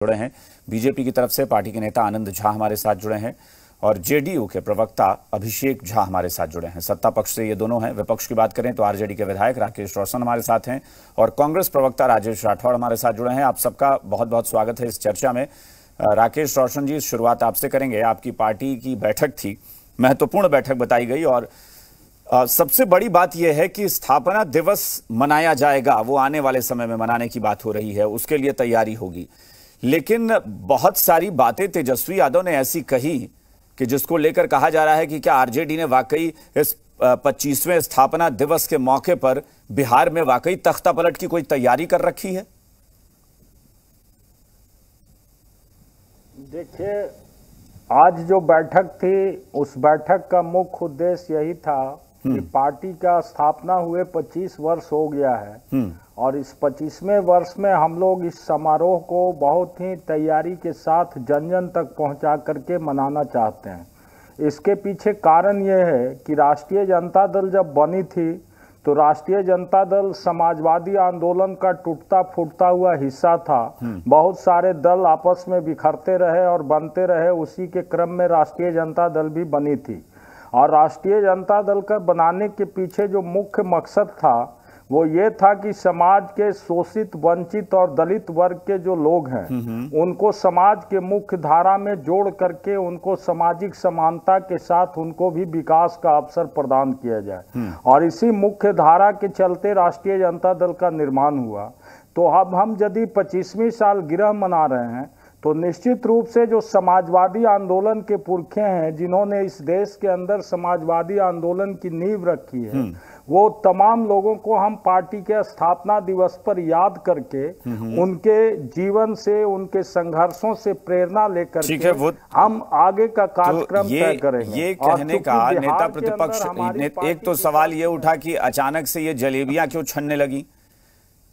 जुड़े हैं। बीजेपी की तरफ से पार्टी के नेता आनंद झा हमारे साथ जुड़े हैं और जेडीयू के प्रवक्ता अभिषेक झा हमारे साथ जुड़े हैं। सत्ता पक्ष से ये दोनों हैं। विपक्ष की बात करें तो आरजेडी के विधायक राकेश रोशन हमारे साथ हैं और कांग्रेस प्रवक्ता राजेश राठौड़ हमारे साथ जुड़े हैं। आप सबका बहुत बहुत स्वागत है इस चर्चा में। राकेश रोशन जी, शुरुआत आपसे करेंगे। आपकी पार्टी की बैठक थी, महत्वपूर्ण बैठक बताई गई और सबसे बड़ी बात यह है कि स्थापना दिवस मनाया जाएगा, वो आने वाले समय में मनाने की बात हो रही है, उसके लिए तैयारी होगी। लेकिन बहुत सारी बातें तेजस्वी यादव ने ऐसी कही कि जिसको लेकर कहा जा रहा है कि क्या आरजेडी ने वाकई इस 25वें स्थापना दिवस के मौके पर बिहार में वाकई तख्ता पलट की कोई तैयारी कर रखी है? देखिए, आज जो बैठक थी उस बैठक का मुख्य उद्देश्य यही था कि पार्टी का स्थापना हुए 25 वर्ष हो गया है और इस 25वें वर्ष में हम लोग इस समारोह को बहुत ही तैयारी के साथ जन जन तक पहुंचा करके मनाना चाहते हैं। इसके पीछे कारण ये है कि राष्ट्रीय जनता दल जब बनी थी तो राष्ट्रीय जनता दल समाजवादी आंदोलन का टूटता फूटता हुआ हिस्सा था। बहुत सारे दल आपस में बिखरते रहे और बनते रहे, उसी के क्रम में राष्ट्रीय जनता दल भी बनी थी। और राष्ट्रीय जनता दल का बनाने के पीछे जो मुख्य मकसद था वो ये था कि समाज के शोषित, वंचित और दलित वर्ग के जो लोग हैं उनको समाज के मुख्य धारा में जोड़ करके उनको सामाजिक समानता के साथ उनको भी विकास का अवसर प्रदान किया जाए। और इसी मुख्य धारा के चलते राष्ट्रीय जनता दल का निर्माण हुआ। तो अब हम यदि 25वीं सालगिरह मना रहे हैं तो निश्चित रूप से जो समाजवादी आंदोलन के पुरखे हैं, जिन्होंने इस देश के अंदर समाजवादी आंदोलन की नींव रखी है, वो तमाम लोगों को हम पार्टी के स्थापना दिवस पर याद करके उनके जीवन से, उनके संघर्षों से प्रेरणा लेकर के हम आगे का कार्यक्रम तय करेंगे। ये कहने का नेता प्रतिपक्ष, एक तो सवाल ये उठा कि अचानक से ये जलेबियां क्यों छनने लगी?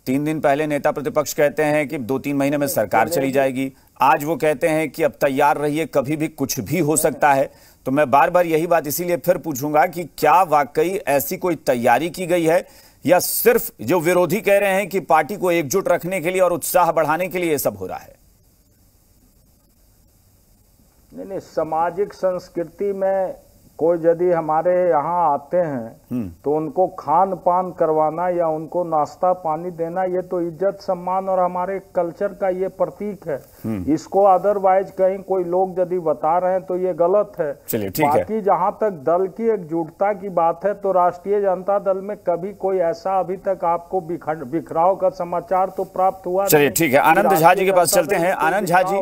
3 दिन पहले नेता प्रतिपक्ष कहते हैं कि 2-3 महीने में सरकार चली जाएगी। आज वो कहते हैं कि अब तैयार रहिए, कभी भी कुछ भी हो सकता है। तो मैं बार बार यही बात इसीलिए फिर पूछूंगा कि क्या वाकई ऐसी कोई तैयारी की गई है या सिर्फ जो विरोधी कह रहे हैं कि पार्टी को एकजुट रखने के लिए और उत्साह बढ़ाने के लिए ये सब हो रहा है? नहीं, सामाजिक संस्कृति में कोई यदि हमारे यहाँ आते हैं तो उनको खान पान करवाना या उनको नाश्ता पानी देना, ये तो इज्जत सम्मान और हमारे कल्चर का ये प्रतीक है। इसको अदरवाइज कहीं कोई लोग यदि बता रहे हैं तो ये गलत है। चलिए ठीक है। बाकी जहाँ तक दल की एकजुटता की बात है तो राष्ट्रीय जनता दल में कभी कोई ऐसा अभी तक आपको बिखराव का समाचार तो प्राप्त हुआ। चलिए ठीक है, आनंद झा जी के पास चलते हैं। आनंद झा जी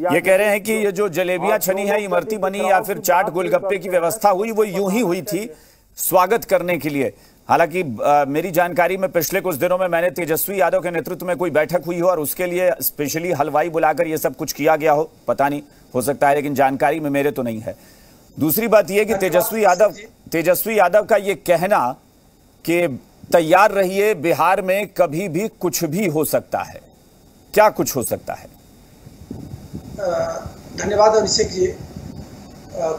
ये कह रहे हैं कि ये जो जलेबियां छनी है, इमरती बनी या फिर चाट गोलगप्पे की व्यवस्था हुई, वो यूं ही हुई थी स्वागत करने के लिए। हालांकि मेरी जानकारी में पिछले कुछ दिनों में मैंने तेजस्वी यादव के नेतृत्व में कोई बैठक हुई हो और उसके लिए स्पेशली हलवाई बुलाकर ये सब कुछ किया गया हो, पता नहीं, हो सकता है, लेकिन जानकारी में मेरे तो नहीं है। दूसरी बात यह कि तेजस्वी यादव का ये कहना कि तैयार रहिए, बिहार में कभी भी कुछ भी हो सकता है, क्या कुछ हो सकता है? धन्यवाद अभिषेक जी।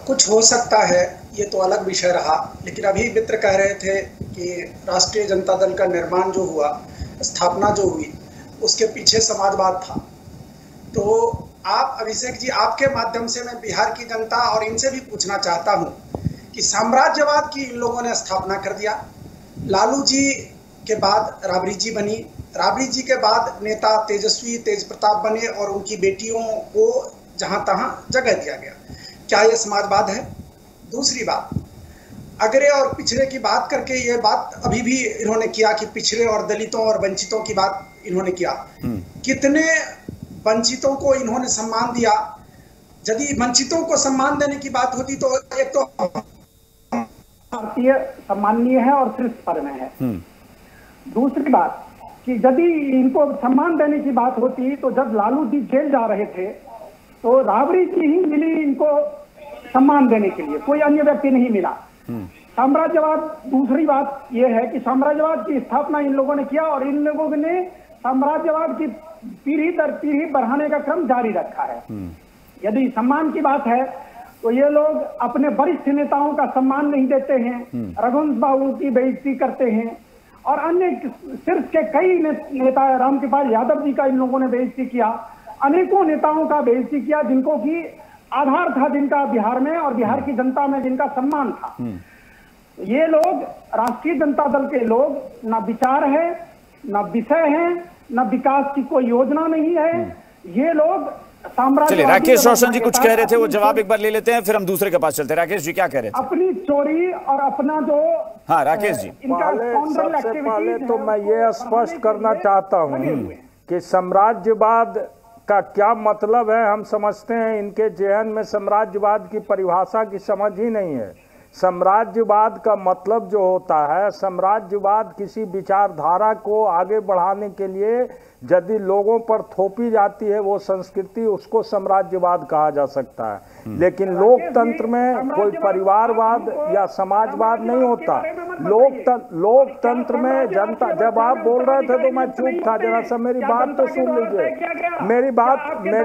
कुछ हो सकता है ये तो अलग विषय रहा, लेकिन अभी मित्र कह रहे थे कि राष्ट्रीय जनता दल का निर्माण जो हुआ, स्थापना जो हुई, उसके पीछे समाजवाद था। तो आप अभिषेक जी, आपके माध्यम से मैं बिहार की जनता और इनसे भी पूछना चाहता हूं कि साम्राज्यवाद की इन लोगों ने स्थापना कर दिया। लालू जी के बाद राबड़ी जी बनी, राबड़ी जी के बाद नेता तेजस्वी तेज प्रताप बने और उनकी बेटियों को जहां तहां जगह दिया गया। क्या यह समाजवाद है? दूसरी बात, अगरे और पिछड़े की बात करके ये बात अभी भी इन्होंने किया कि पिछड़े और दलितों और वंचितों की बात इन्होंने किया। कितने वंचितों को इन्होंने सम्मान दिया? यदि वंचितों को सम्मान देने की बात होती तो एक तो सम्माननीय है और सिर्फ पर में है। दूसरी बात कि यदि इनको सम्मान देने की बात होती तो जब लालू जी जेल जा रहे थे तो राबड़ी जी ही मिली इनको सम्मान देने के लिए, कोई अन्य व्यक्ति नहीं मिला। साम्राज्यवाद, दूसरी बात यह है कि साम्राज्यवाद की स्थापना इन लोगों ने किया और इन लोगों ने साम्राज्यवाद की पीढ़ी दर पीढ़ी बढ़ाने का क्रम जारी रखा है। यदि सम्मान की बात है तो ये लोग अपने वरिष्ठ नेताओं का सम्मान नहीं देते हैं, रघुवंश बाबू की बेइज्जती करते हैं और अन्य सिर्फ के कई नेता, रामकृपाल यादव जी का इन लोगों ने बेइज्जती किया। अनेकों नेताओं का बेइज्जती किया, जिनको की आधार था जिनका बिहार में और बिहार की जनता में जिनका सम्मान था। ये लोग राष्ट्रीय जनता दल के लोग ना विचार है, ना विषय है, ना विकास की कोई योजना नहीं है। ये लोग साम्राज्य। चलिए, राकेश रोशन जी कुछ कह रहे थे, वो जवाब एक बार ले लेते हैं, फिर हम दूसरे के पास चलते हैं। राकेश जी क्या कह रहे थे? अपनी चोरी और अपना जो हाँ राकेश जी, सबसे पहले तो मैं ये स्पष्ट करना चाहता हूँ कि साम्राज्यवाद का क्या मतलब है हम समझते हैं। इनके जेहन में साम्राज्यवाद की परिभाषा की समझ ही नहीं है। साम्राज्यवाद का मतलब जो होता है, साम्राज्यवाद किसी विचारधारा को आगे बढ़ाने के लिए यदि लोगों पर थोपी जाती है वो संस्कृति, उसको साम्राज्यवाद कहा जा सकता है। लेकिन लोकतंत्र में कोई परिवारवाद या समाजवाद नहीं होता। लोकतंत्र में जनता, जब आप बोल रहे थे तो मैं चुप था, जरा सा मेरी बात तो सुन लीजिए, मेरी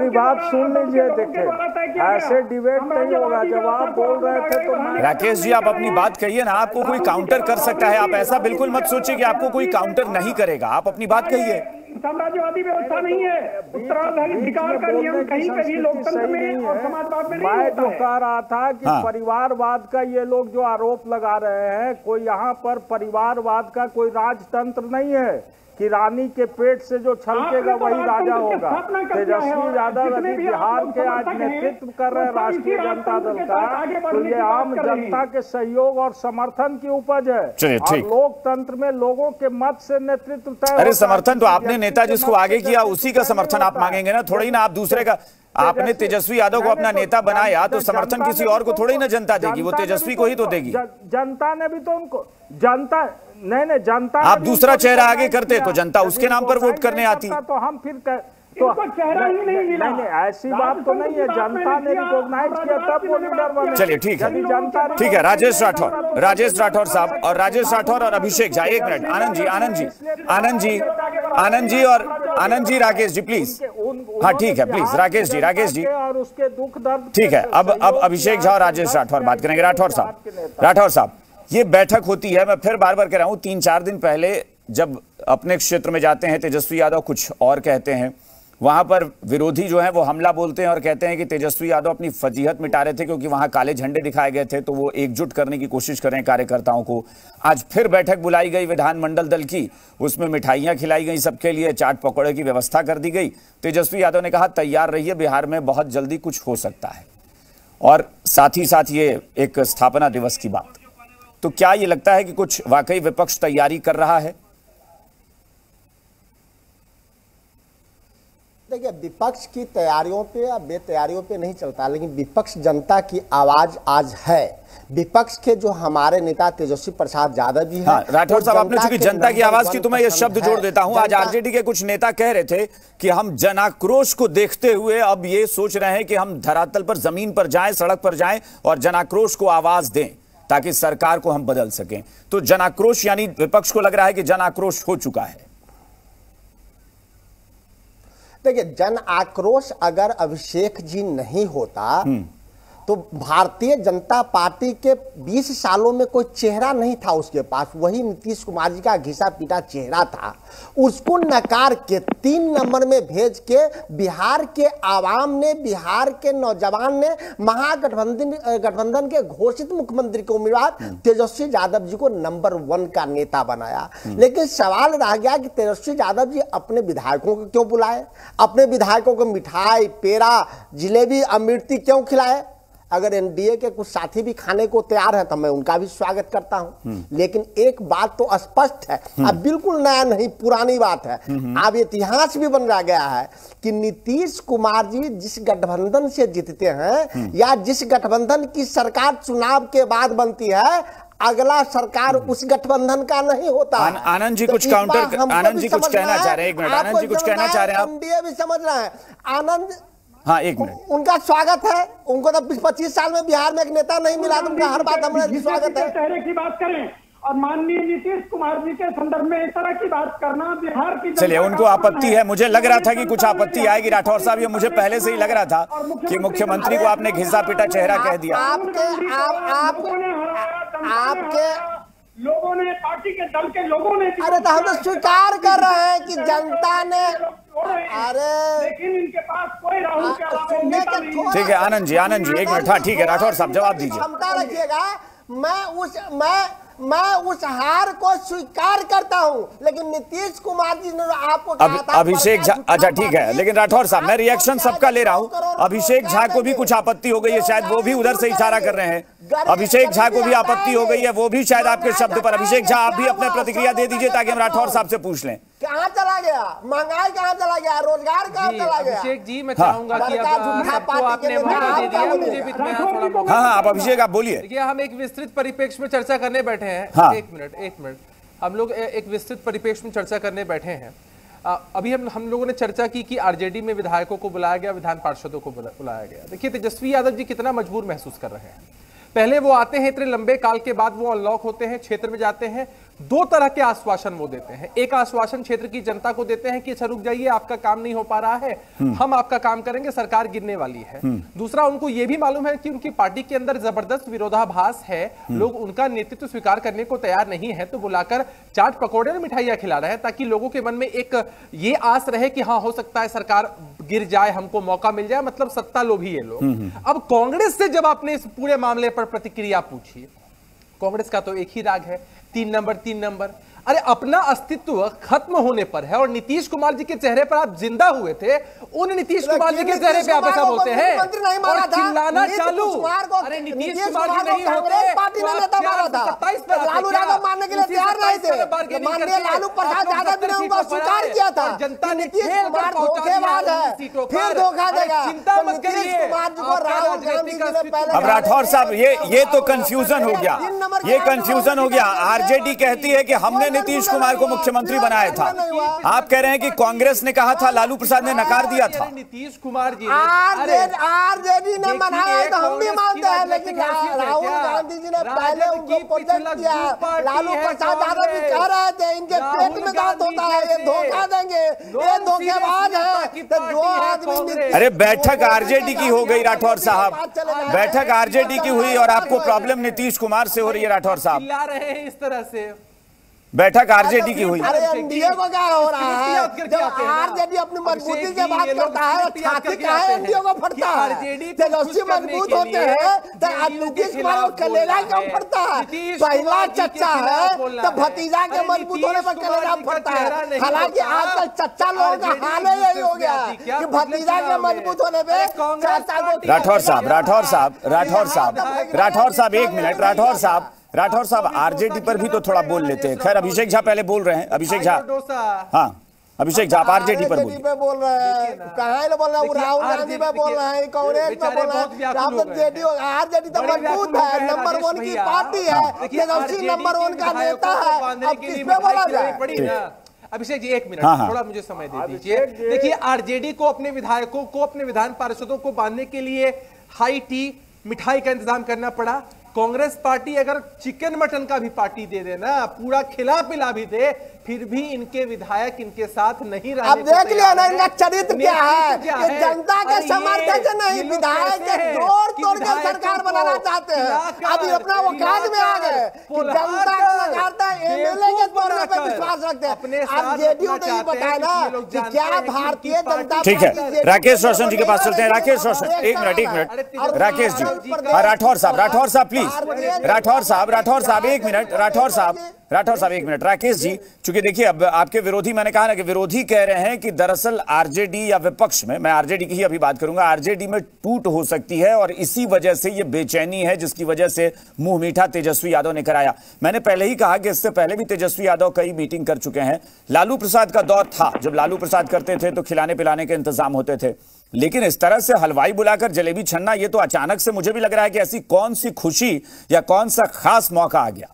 बात सुन लीजिए। देखिए, ऐसे डिबेट नहीं होगा। जब आप बोल रहे थे तो राकेश जी आप अपनी बात कहिए ना, आपको कोई काउंटर कर सकता है। आप ऐसा बिल्कुल मत सोचिए कि आपको कोई काउंटर नहीं करेगा, आप अपनी बात कहिए। साम्राज्यवादी व्यवस्था नहीं है, उत्तराधिकार का नियम कहीं पे भी लोकतंत्र में और समाजवाद में नहीं होता है। मैं जो कह रहा था कि परिवारवाद का ये लोग जो आरोप लगा रहे हैं, कोई यहाँ पर परिवारवाद का कोई राजतंत्र नहीं है कि रानी के पेट से जो छलकेगा वही राजा होगा। तेजस्वी यादव अभी बिहार के आज नेतृत्व कर रहे राष्ट्रीय जनता दल का, तो ये आम जनता के सहयोग और समर्थन की उपज है। और लोकतंत्र में लोगों के मत से नेतृत्व तय। अरे समर्थन तो आपने नेता जिसको आगे किया उसी का समर्थन आप मांगेंगे ना, थोड़ा ही ना आप दूसरे का। आपने तेजस्वी यादव को अपना नेता बनाया तो समर्थन किसी और को थोड़ी ना जनता देगी, वो तेजस्वी को ही तो देगी। जनता ने भी तो उनको, जनता नहीं जनता, आप दूसरा चेहरा आगे करते तो जनता उसके नाम पर वोट करने आती। तो हम फिर तो चेहरा ही नहीं मिला। नहीं, ऐसी बात तो नहीं है। जनता ने रिकॉग्नाइज किया तब वो लीडर बने। चलिए ठीक है, ठीक है। राजेश राठौर साहब और राजेश राठौर और अभिषेक झा, एक मिनट। आनंद जी राकेश जी प्लीज। हाँ ठीक है, प्लीज राकेश जी और उसके दुख दर्द। ठीक है, अब अभिषेक झा और राजेश राठौर बात करेंगे। राठौर साहब, ये बैठक होती है, मैं फिर बार बार कह रहा हूं, 3-4 दिन पहले जब अपने क्षेत्र में जाते हैं तेजस्वी यादव कुछ और कहते हैं, वहां पर विरोधी जो है वो हमला बोलते हैं और कहते हैं कि तेजस्वी यादव अपनी फजीहत मिटा रहे थे क्योंकि वहां काले झंडे दिखाए गए थे, तो वो एकजुट करने की कोशिश कर रहे हैं कार्यकर्ताओं को। आज फिर बैठक बुलाई गई विधानमंडल दल की, उसमें मिठाइयां खिलाई गई सबके लिए, चाट पकौड़े की व्यवस्था कर दी गई। तेजस्वी यादव ने कहा तैयार रहिए, बिहार में बहुत जल्दी कुछ हो सकता है। और साथ ही साथ ये एक स्थापना दिवस की बात, तो क्या ये लगता है कि कुछ वाकई विपक्ष तैयारी कर रहा है? देखिए, विपक्ष की तैयारियों पे या बेतैयारियों पे नहीं चलता, लेकिन विपक्ष जनता की आवाज आज है। विपक्ष के जो हमारे नेता तेजस्वी प्रसाद यादव जी हैं। हाँ, राठौर साहब आपने चूंकि जनता की आवाज की तो मैं ये शब्द जोड़ देता हूं। आज आरजेडी के कुछ नेता कह रहे थे कि हम जनाक्रोश को देखते हुए अब ये सोच रहे हैं कि हम धरातल पर, जमीन पर जाएं, सड़क पर जाएं और जनाक्रोश को आवाज दें ताकि सरकार को हम बदल सकें। तो जनाक्रोश यानी विपक्ष को लग रहा है कि जन आक्रोश हो चुका है। देखिए, जन आक्रोश अगर अभिषेक जी नहीं होता तो भारतीय जनता पार्टी के 20 सालों में कोई चेहरा नहीं था उसके पास। वही नीतीश कुमार जी का घिसा पीटा चेहरा था। उसको नकार के 3 नंबर में भेज के बिहार के आवाम ने, बिहार के नौजवान ने गठबंधन के घोषित मुख्यमंत्री के उम्मीदवार तेजस्वी यादव जी को नंबर 1 का नेता बनाया। लेकिन सवाल रह गया कि तेजस्वी यादव जी अपने विधायकों को क्यों बुलाए, अपने विधायकों को मिठाई, पेड़ा, जिलेबी, अमृति क्यों खिलाए? अगर एनडीए के कुछ साथी भी खाने को तैयार है तो मैं उनका भी स्वागत करता हूं। लेकिन एक बात तो स्पष्ट है, अब बिल्कुल नया नहीं, पुरानी बात है। अब इतिहास भी बन गया है कि नीतीश कुमार जी जिस गठबंधन से जीतते हैं या जिस गठबंधन की सरकार चुनाव के बाद बनती है, अगला सरकार उस गठबंधन का नहीं होता। आनंद जी कुछ काउंटर, आनंद जी कुछ कहना चाह रहे हैं। एक मिनट, आनंद जी कुछ कहना चाह रहे हैं। एनडीए भी समझ रहे हैं। आनंद, हाँ एक मिनट, उनका स्वागत है। उनको तो 25 साल में बिहार में एक नेता नहीं मिला, तो उनका हर बात हमारा स्वागत है। चेहरे की बात करें और माननीय नीतीश कुमार जी के संदर्भ में इस तरह की बात करना बिहार की, चलिए उनको आपत्ति है। मुझे लग रहा था कि कुछ आपत्ति आएगी राठौर साहब, ये मुझे पहले से ही लग रहा था कि मुख्यमंत्री को आपने घिसा पिटा चेहरा कह दिया। आपके लोगों ने, पार्टी के दल के लोगों ने, अरे तो हम तो स्वीकार कर रहे हैं कि जनता ने अरे लेकिन इनके पास कोई राहुल के अलावा नेता नहीं। ठीक है आनंद जी एक मिनट। हाँ ठीक है राठौर साहब जवाब दीजिए। क्षमता रखिएगा। मैं उस हार को स्वीकार करता हूं, लेकिन नीतीश कुमार जी ने आपको कहा था अभिषेक झा, अच्छा ठीक है, लेकिन राठौर साहब मैं रिएक्शन सबका ले रहा हूं। अभिषेक झा को भी कुछ आपत्ति हो गई है, शायद वो भी उधर से इशारा कर रहे हैं। अभिषेक झा को भी आपत्ति हो गई है, वो भी शायद आपके शब्द पर। अभिषेक झा आप भी अपने प्रतिक्रिया दे दीजिए ताकि हम राठौर साहब से पूछ लें। कहाँ चला गया महंगाई, कहाँ चला गया रोजगार, कहाँ चला गया? अभिषेक जी मैं चाहूंगा कि सबको आपने मौका दे दिया, मुझे भी थोड़ा। हाँ आप अभिषेक आप बोलिए। देखिए हम एक विस्तृत परिप्रेक्ष्य में चर्चा करने बैठे हैं। हाँ। एक मिनट हम लोग एक विस्तृत परिप्रेक्ष्य में चर्चा करने बैठे हैं। अभी हम लोगों ने चर्चा की कि आरजेडी में विधायकों को बुलाया गया, विधान पार्षदों को बुलाया गया। देखिए तेजस्वी यादव जी कितना मजबूर महसूस कर रहे हैं। पहले वो आते हैं, इतने लंबे काल के बाद वो अनलॉक होते हैं, क्षेत्र में जाते हैं, दो तरह के आश्वासन वो देते हैं। एक आश्वासन क्षेत्र की जनता को देते हैं कि अच्छा रुक जाइए, आपका काम नहीं हो पा रहा है, हम आपका काम करेंगे, सरकार गिरने वाली है। दूसरा, उनको ये भी मालूम है कि उनकी पार्टी के अंदर जबरदस्त विरोधाभास है, लोग उनका नेतृत्व स्वीकार करने को तैयार नहीं है, तो बुलाकर चाट पकौड़े और मिठाइयां खिला रहे हैं ताकि लोगों के मन में एक ये आस रहे कि हाँ हो सकता है सरकार गिर जाए, हमको मौका मिल जाए, मतलब सत्ता लोभी है लोग। अब कांग्रेस से जब आपने इस पूरे मामले पर प्रतिक्रिया पूछी, कांग्रेस का तो एक ही राग है, 3 नंबर। अरे अपना अस्तित्व खत्म होने पर है और नीतीश कुमार जी के चेहरे पर आप जिंदा हुए थे, उन नीतीश कुमार जी के चेहरे पे आप ऐसा बोलते हैं और चिल्लाना चालू। अरे नीतीश कुमार जी नहीं होते, पार्टी ने नेता मारा था, लालू यादव मानने के लिए तैयार नहीं थे, माननीय लालू प्रसाद यादव ने उनको स्वीकार किया था। जनता ने नीतीश कुमार धोखेबाज है, फिर धोखा देगा। चिंता मत करिए। अब राठौर साहब ये तो कंफ्यूजन हो गया, ये कंफ्यूजन हो गया। आरजेडी कहती है कि हमने नीतीश कुमार को मुख्यमंत्री बनाया था, आप कह रहे हैं कि कांग्रेस ने कहा था, लालू प्रसाद ने नकार दिया था। नीतीश कुमार जी आरजेडी ने बनाया तो हम भी मानते हैं, लेकिन राहुल गांधी जी ने पहले उनको प्रोजेक्ट किया। लालू प्रसाद यादव भी कह रहे थे इनके पेट में दर्द होता है, ये धोखा देंगे, ये धोखेबाज है। तो जो आदमी अरे बैठक आरजेडी की हो गई राठौर साहब, बैठक आरजेडी की हुई और आपको प्रॉब्लम नीतीश कुमार से हो रही है राठौर साहब। चिल्ला रहे हैं इस तरह से, बैठक आरजेडी की हुई। अरे एनडीए को क्या हो रहा है? जब आरजेडी अपनी मजबूती की बात करता है, छाती का है एनडीए को फटता है। तेजस्वी मजबूत होते हैं तो नीतीश कुमार को कलेजा क्यों फटता है? पहला चच्चा है तो भतीजा के मजबूत होने पर कलेजा फटता है। हालांकि आजकल चच्चा लोगों का हाल यही हो गया है कि भतीजा के मजबूत होने पे चाचा को। राठौर साहब एक मिनट। राठौर साहब आरजेडी पर भी तो थोड़ा बोल लेते हैं। खैर अभिषेक झा पहले बोल रहे हैं। अभिषेक झा, हाँ अभिषेक झा आप आरजेडी पर बोल रहे हैं, कहाँ बोल रहे हैं? राहुल गांधी पे बोल रहे हैं, कांग्रेस पे बोल रहे हैं। आप तो जेडीयू आरजेडी तो मजबूत है, नंबर 1 की पार्टी है, तेजस्वी नंबर 1 का नेता है, अब किस पे बोला जाए? अभिषेक जी एक मिनट, थोड़ा मुझे समय दे दीजिए। देखिए आरजेडी को अपने विधायकों को, अपने विधान पार्षदों को बांधने के लिए हाई टी मिठाई का इंतजाम करना पड़ा। कांग्रेस पार्टी अगर चिकन मटन का भी पार्टी दे देना, पूरा खिला पिला भी दे, फिर भी इनके विधायक इनके साथ नहीं रहने। अब देख लिया ना इनका चरित्र क्या है, कि जनता के समर्थन से नहीं, विधायक के तोड़ के सरकार बनाना चाहते हैं। अभी अपना औकात में आ गए कि जनता को नकारता है, एमएलए के तोड़ने पे विश्वास रखते हैं। अब जेडीयू तो ये बताए ना कि क्या भारतीय जनता पार्टी। ठीक है, राकेश रोशन जी के पास चलते हैं। राकेश रोशन एक मिनट। राकेश जी, राठौर साहब प्लीज, राठौर साहब एक मिनट। राठौर साहब एक मिनट। राकेश जी, चूंकि देखिए अब आपके विरोधी, मैंने कहा ना कि विरोधी कह रहे हैं कि दरअसल आरजेडी या विपक्ष में, मैं आरजेडी की ही अभी बात करूंगा, आरजेडी में टूट हो सकती है और इसी वजह से ये बेचैनी है जिसकी वजह से मुंह मीठा तेजस्वी यादव ने कराया। मैंने पहले ही कहा कि इससे पहले भी तेजस्वी यादव कई मीटिंग कर चुके हैं। लालू प्रसाद का दौर था, जब लालू प्रसाद करते थे तो खिलाने पिलाने के इंतजाम होते थे, लेकिन इस तरह से हलवाई बुलाकर जलेबी छन्ना, ये तो अचानक से मुझे भी लग रहा है कि ऐसी कौन सी खुशी या कौन सा खास मौका आ गया।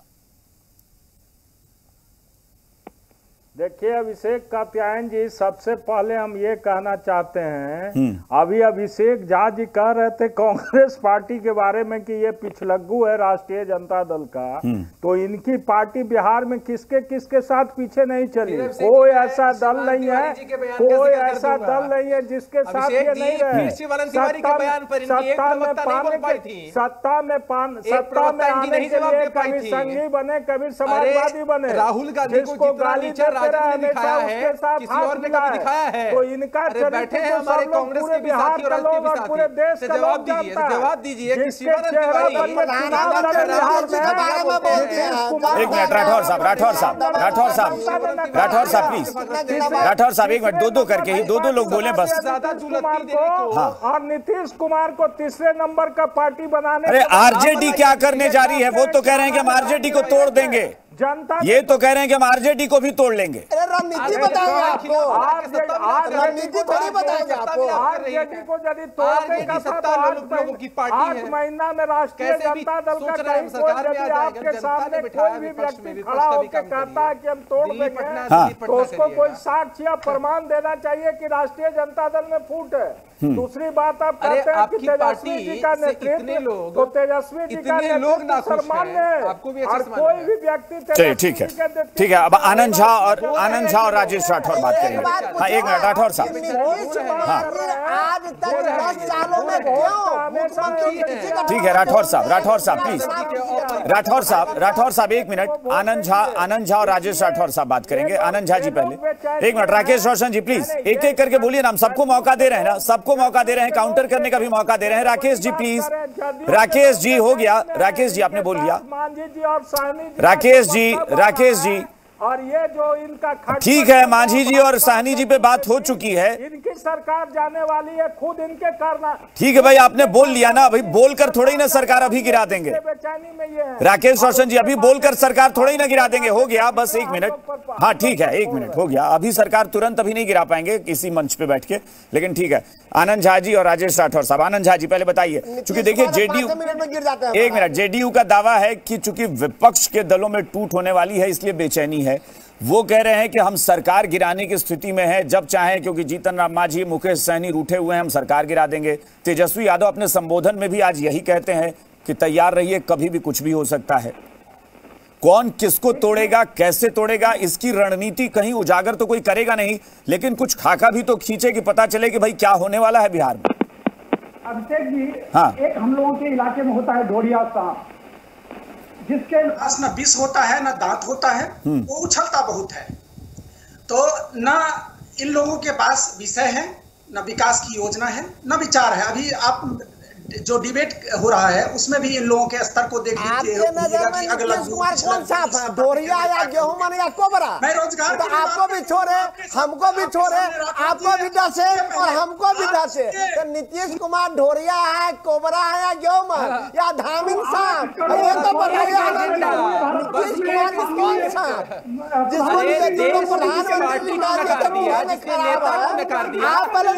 देखिए अभिषेक कात्यायन जी, सबसे पहले हम ये कहना चाहते हैं, अभी अभिषेक झा जी कह रहे थे कांग्रेस पार्टी के बारे में कि ये पिछलग्गू है राष्ट्रीय जनता दल का, तो इनकी पार्टी बिहार में किसके किसके साथ पीछे नहीं चली। कोई ऐसा दल नहीं है, कोई ऐसा दल नहीं है जिसके साथ ये नहीं रहे। सत्ता में आने के लिए कभी संघी बने, कभी समाजवादी बने, राहुल गांधी को जितना नीचा चेहरा ने दिखाया हमेशा है, उसके साथ किसी हाथ और ने मिला कभी दिखाया है? तो इनका अरे चरित्र बैठे हैं तो हमारे सब लोग कांग्रेस पूरे के भी बिहार साथी और का राजनीति लोग भी और साथी। पूरे देश तो का जवाब लोग दीजिए, जानता है। जवाब दीजिए कि जिसके शिवानंद चेहरा तिवारी पर ये चुनाव लड़े बिहार में नीतीश कुमार एक मिनट राठौर साहब, राठौर साहब, राठौर साहब, राठौर साहब प्लीज, राठौर साहब एक मिनट, दो करके ही दो लोग बोले बस। नीतीश कुमार को और नीतीश कुमार को तीसरे नंबर का पार्टी बनाने। अरे आरजेडी क्या करने जा रही है? वो तो कह रहे हैं कि हम आरजेडी को तोड़ देंगे, जनता ये तो कह रहे हैं कि हम आरजेडी को भी तोड़ लेंगे। अरे रणनीति बताएंगे आपको, रणनीति थोड़ी बताएंगे आपको। आरजेडी को यदि तोड़ने का था तो 8 महीना में राष्ट्रीय जनता दल का कहीं कोई यदि आपके सामने कोई भी व्यक्ति खड़ा होकर कहता है कि हम तोड़ देंगे तो उसको कोई साक्ष्य या प्रमाण देना चाहिए कि राष्ट्रीय जनता दल में फूट है। दूसरी बात आप कहते हैं कि तेजस्वी जी का नेतृत्व, तो तेजस्वी जी का नेतृत्व सम्मान्य है और कोई भी व्यक्ति चलिए ठीक है, ठीक है। अब आनंद झा और राजेश राठौर बात करेंगे। हाँ एक मिनट राठौर साहब। आज तक 10 सालों में क्यों मुख्यमंत्री? ठीक है राठौर साहब प्लीज, राठौर साहब एक मिनट। आनंद झा और राजेश राठौर साहब बात करेंगे। आनंद झा जी पहले एक मिनट। राकेश रोशन जी प्लीज एक एक करके बोलिए ना, हम सबको मौका दे रहे हैं ना, सबको मौका दे रहे हैं, काउंटर करने का भी मौका दे रहे हैं। राकेश जी प्लीज, राकेश जी हो गया, राकेश जी आपने बोल दिया। राकेश जी और ये जो इनका ठीक है, मांझी जी और साहनी जी पे बात हो चुकी है। इनकी सरकार जाने वाली है, खुद इनके करना। ठीक है भाई, आपने बोल लिया ना भाई, बोलकर थोड़ी ना सरकार अभी गिरा देंगे। बेचैनी में ये है। राकेश रोशन जी अभी बोलकर सरकार थोड़ी ना गिरा देंगे। हो गया बस एक मिनट। हाँ ठीक है, एक मिनट हो गया। अभी सरकार तुरंत अभी नहीं गिरा पाएंगे किसी मंच पे बैठ के, लेकिन ठीक है। आनंद झा जी और राजेश राठौर साहब। आनंद झा जी पहले बताइए, क्योंकि देखिए जेडीयू, एक मिनट, जेडीयू का दावा है कि चूंकि विपक्ष के दलों में टूट होने वाली है इसलिए बेचैनी है। वो कह रहे हैं कि हम सरकार गिराने की स्थिति में हैं जब चाहें, क्योंकि जीतन राम मांझी, मुकेश सहनी रूठे हुए हैं, हम सरकार गिरा देंगे। तेजस्वी यादव अपने संबोधन में भी आज यही कहते हैं कि तैयार रहिए, कभी भी कुछ भी हो सकता है। कौन किसको तोड़ेगा, कैसे तोड़ेगा, इसकी रणनीति कहीं उजागर तो कोई करेगा नहीं, लेकिन कुछ खाका भी तो खींचे कि पता चले कि भाई क्या होने वाला है बिहार में। अभिषेक जी, हाँ। एक हम लोगों के इलाके में होता है ढोड़िया सांप, जिसके पास न विष होता है न दांत होता है, वो उछलता बहुत है। तो न इन लोगों के पास विषय है, न विकास की योजना है, न विचार है। अभी आप जो डिबेट हो रहा है उसमें भी इन लोगों के स्तर को देख लीजिए। नीतीश कुमार कौन सा ढोरिया या गेहूं या कोबरा? मैं रोजगार तो आपको भी छोड़े, हमको भी छोड़े, आपको भी डसे और हमको भी डसे। तो नीतीश कुमार ढोरिया है, कोबरा है या गेहूं या धामिन सांप? ये तो बताइए नीतीश कुमार कौन सा, जिसको प्रधानमंत्री आप पहले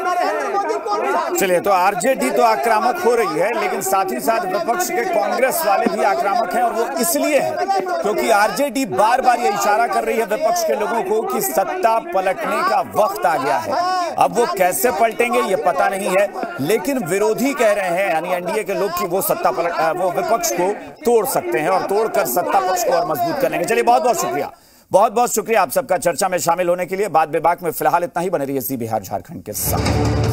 नरेंद्र मोदी कौन सा? चलिए, तो आरजेडी तो आक्रामक हो रही है, लेकिन साथ ही साथ विपक्ष के कांग्रेस वाले भी आक्रामक हैं, और वो इसलिए है क्योंकि आरजेडी बार बार ये इशारा कर रही है विपक्ष के लोगों को कि सत्ता पलटने का वक्त आ गया है। अब वो कैसे पलटेंगे ये पता नहीं है, लेकिन विरोधी कह रहे हैं, यानी एनडीए के लोग, कि वो विपक्ष को तोड़ सकते हैं और तोड़कर सत्ता पक्ष को और मजबूत कर लेंगे। चलिए, बहुत बहुत शुक्रिया आप सबका चर्चा में शामिल होने के लिए। बात बेबाक में फिलहाल इतना ही। बने रहिए ज़ी बिहार झारखंड के साथ।